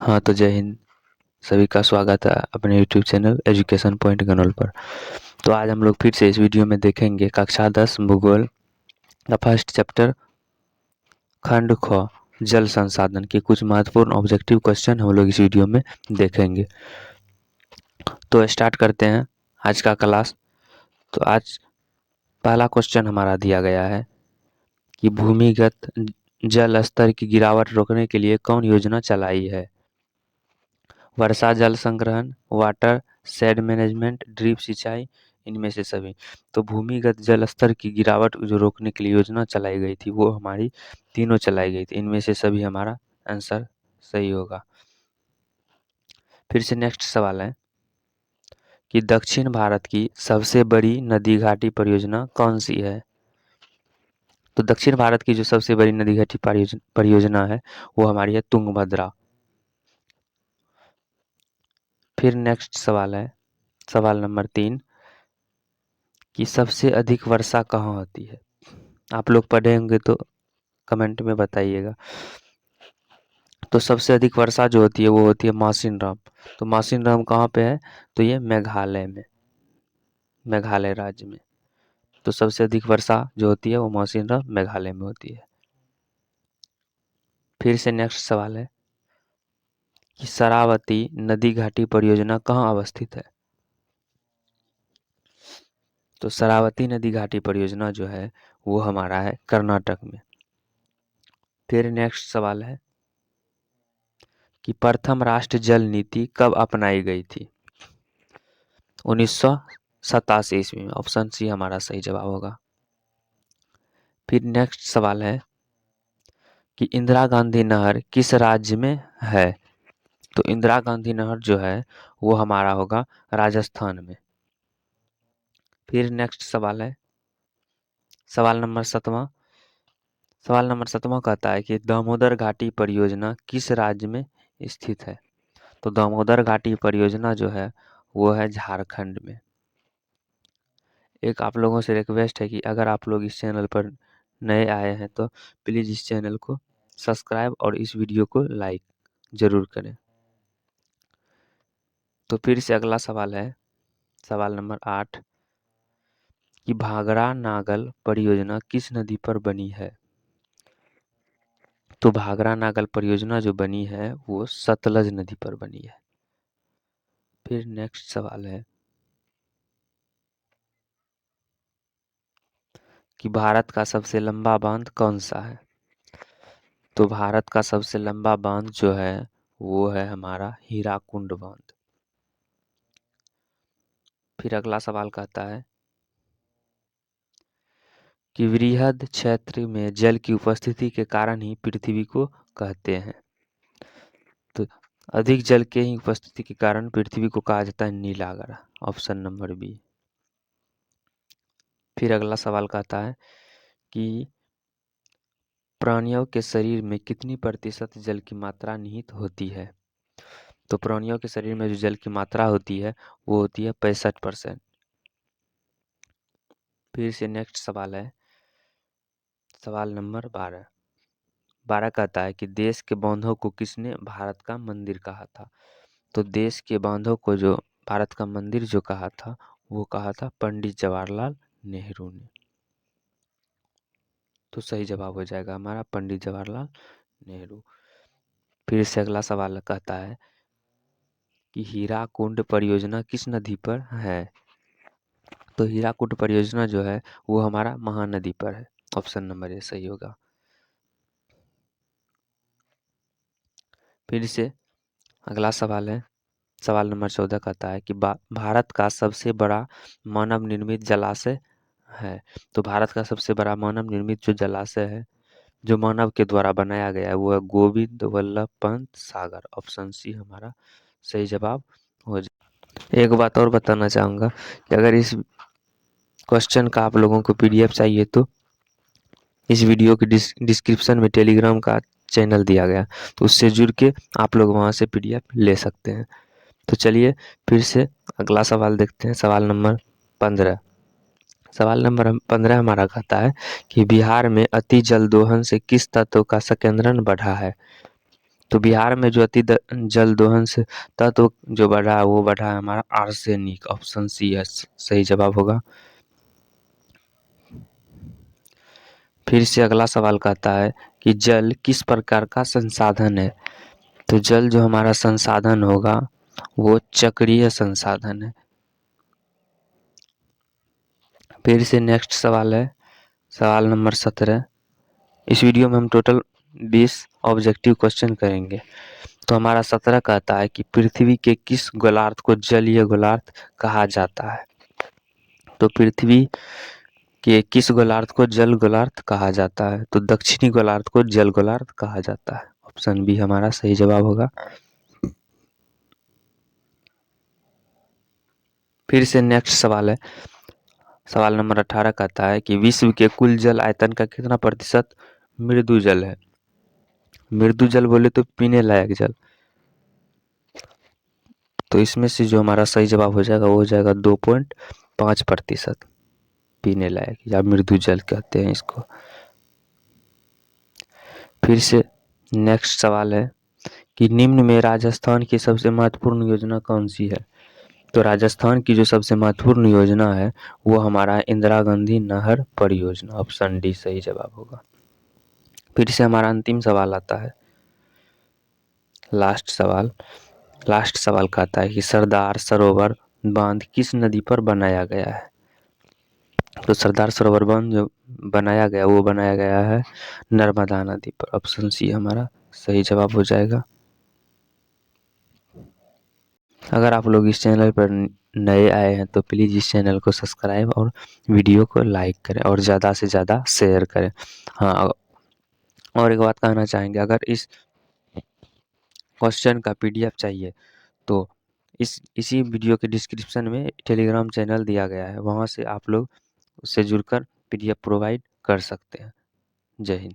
हाँ, तो जय हिंद। सभी का स्वागत है अपने यूट्यूब चैनल एजुकेशन पॉइंट गनौल पर। तो आज हम लोग फिर से इस वीडियो में देखेंगे कक्षा 10 भूगोल का फर्स्ट चैप्टर खंड ख जल संसाधन के कुछ महत्वपूर्ण ऑब्जेक्टिव क्वेश्चन हम लोग इस वीडियो में देखेंगे। तो स्टार्ट करते हैं आज का क्लास। तो आज पहला क्वेश्चन हमारा दिया गया है कि भूमिगत जल स्तर की गिरावट रोकने के लिए कौन योजना चलाई है? वर्षा जल संग्रहण, वाटर शेड मैनेजमेंट, ड्रिप सिंचाई, इनमें से सभी। तो भूमिगत जल स्तर की गिरावट जो रोकने के लिए योजना चलाई गई थी वो हमारी तीनों चलाई गई थी। इनमें से सभी हमारा आंसर सही होगा। फिर से नेक्स्ट सवाल है कि दक्षिण भारत की सबसे बड़ी नदी घाटी परियोजना कौन सी है? तो दक्षिण भारत की जो सबसे बड़ी नदी घाटी परियोजना है वो हमारी है तुंगभद्रा। फिर नेक्स्ट सवाल है सवाल नंबर 3 कि सबसे अधिक वर्षा कहाँ होती है? आप लोग पढ़े होंगे तो कमेंट में बताइएगा। तो सबसे अधिक वर्षा जो होती है वो होती है मासिनराम। तो मासिनराम कहाँ पे है? तो ये मेघालय में, मेघालय राज्य में। तो सबसे अधिक वर्षा जो होती है वो मासिनराम मेघालय में होती है। फिर से नेक्स्ट सवाल है कि शरावती नदी घाटी परियोजना कहाँ अवस्थित है? तो शरावती नदी घाटी परियोजना जो है वो हमारा है कर्नाटक में। फिर नेक्स्ट सवाल है कि प्रथम राष्ट्र जल नीति कब अपनाई गई थी? 1987 ईस्वी में। ऑप्शन सी हमारा सही जवाब होगा। फिर नेक्स्ट सवाल है कि इंदिरा गांधी नहर किस राज्य में है? तो इंदिरा गांधी नहर जो है वो हमारा होगा राजस्थान में। फिर नेक्स्ट सवाल है सवाल नंबर 7वां। सवाल नंबर 7वां कहता है कि दामोदर घाटी परियोजना किस राज्य में स्थित है? तो दामोदर घाटी परियोजना जो है वो है झारखंड में। एक आप लोगों से रिक्वेस्ट है कि अगर आप लोग इस चैनल पर नए आए हैं तो प्लीज़ इस चैनल को सब्सक्राइब और इस वीडियो को लाइक ज़रूर करें। तो फिर से अगला सवाल है सवाल नंबर 8 कि भाखड़ा नागल परियोजना किस नदी पर बनी है? तो भाखड़ा नागल परियोजना जो बनी है वो सतलज नदी पर बनी है। फिर नेक्स्ट सवाल है कि भारत का सबसे लंबा बांध कौन सा है? तो भारत का सबसे लंबा बांध जो है वो है हमारा हीराकुंड बांध। फिर अगला सवाल कहता है कि वृहद क्षेत्र में जल की उपस्थिति के कारण ही पृथ्वी को कहते हैं। तो अधिक जल के ही उपस्थिति के कारण पृथ्वी को कहा जाता है नीलागर। Option number B. फिर अगला सवाल कहता है कि प्राणियों के शरीर में कितनी प्रतिशत जल की मात्रा निहित होती है? तो प्राणियों के शरीर में जो जल की मात्रा होती है वो होती है 65%। फिर से नेक्स्ट सवाल है सवाल नंबर 12 कहता है कि देश के बांधों को किसने भारत का मंदिर कहा था? तो देश के बांधों को जो भारत का मंदिर जो कहा था वो कहा था पंडित जवाहरलाल नेहरू ने। तो सही जवाब हो जाएगा हमारा पंडित जवाहरलाल नेहरू। फिर से अगला सवाल कहता है कि हीराकुंड परियोजना किस नदी पर है? तो हीराकुंड परियोजना जो है वो हमारा महानदी पर है। ऑप्शन नंबर ए सही होगा। फिर से अगला सवाल है सवाल नंबर 14 कहता है कि भारत का सबसे बड़ा मानव निर्मित जलाशय है। तो भारत का सबसे बड़ा मानव निर्मित जो जलाशय है जो मानव के द्वारा बनाया गया है वो है गोविंद वल्लभ पंत सागर। ऑप्शन सी हमारा सही जवाब हो जाए। एक बात और बताना चाहूँगा कि अगर इस क्वेश्चन का आप लोगों को पीडीएफ चाहिए तो इस वीडियो के डिस्क्रिप्शन में टेलीग्राम का चैनल दिया गया तो उससे जुड़ के आप लोग वहाँ से पीडीएफ ले सकते हैं। तो चलिए फिर से अगला सवाल देखते हैं सवाल नंबर 15। सवाल नंबर 15 हमारा कहता है कि बिहार में अति जल दोहन से किस तत्व का संकेंद्रण बढ़ा है? तो बिहार में जो जल दोहन से तत्व जो बढ़ा है वो बढ़ा है हमारा आर्सेनिक। ऑप्शन सी है सही जवाब होगा। फिर से अगला सवाल कहता है कि जल किस प्रकार का संसाधन है। तो जल जो हमारा संसाधन होगा वो चक्रीय संसाधन है। फिर से नेक्स्ट सवाल है सवाल नंबर 17। इस वीडियो में हम टोटल 20 ऑब्जेक्टिव क्वेश्चन करेंगे। तो हमारा 17 कहता है कि पृथ्वी के किस गोलार्ध को जलीय गोलार्ध कहा जाता है। तो पृथ्वी के किस गोलार्ध को जल गोलार्ध कहा जाता है। तो दक्षिणी गोलार्ध को जल गोलार्ध कहा जाता है। ऑप्शन बी हमारा सही जवाब होगा। फिर से नेक्स्ट सवाल है सवाल नंबर 18 कहता है कि विश्व के कुल जल आयतन का कितना प्रतिशत मृदु जल है। मृदु जल बोले तो पीने लायक जल। तो इसमें से जो हमारा सही जवाब हो जाएगा वो हो जाएगा 2.5% पीने लायक या मृदु जल कहते हैं इसको। फिर से नेक्स्ट सवाल है कि निम्न में राजस्थान की सबसे महत्वपूर्ण योजना कौन सी है। तो राजस्थान की जो सबसे महत्वपूर्ण योजना है वो हमारा इंदिरा गांधी नहर परियोजना। ऑप्शन डी सही जवाब होगा। फिर से हमारा अंतिम सवाल आता है लास्ट सवाल कहता है कि सरदार सरोवर बांध किस नदी पर बनाया गया है। तो सरदार सरोवर बांध जो बनाया गया है नर्मदा नदी पर। ऑप्शन सी हमारा सही जवाब हो जाएगा। अगर आप लोग इस चैनल पर नए आए हैं तो प्लीज़ इस चैनल को सब्सक्राइब और वीडियो को लाइक करें और ज़्यादा से ज़्यादा शेयर करें। हाँ, और एक बात कहना चाहेंगे, अगर इस क्वेश्चन का पीडीएफ चाहिए तो इसी वीडियो के डिस्क्रिप्शन में टेलीग्राम चैनल दिया गया है, वहाँ से आप लोग उससे जुड़कर पीडीएफ प्रोवाइड कर सकते हैं। जय हिंद।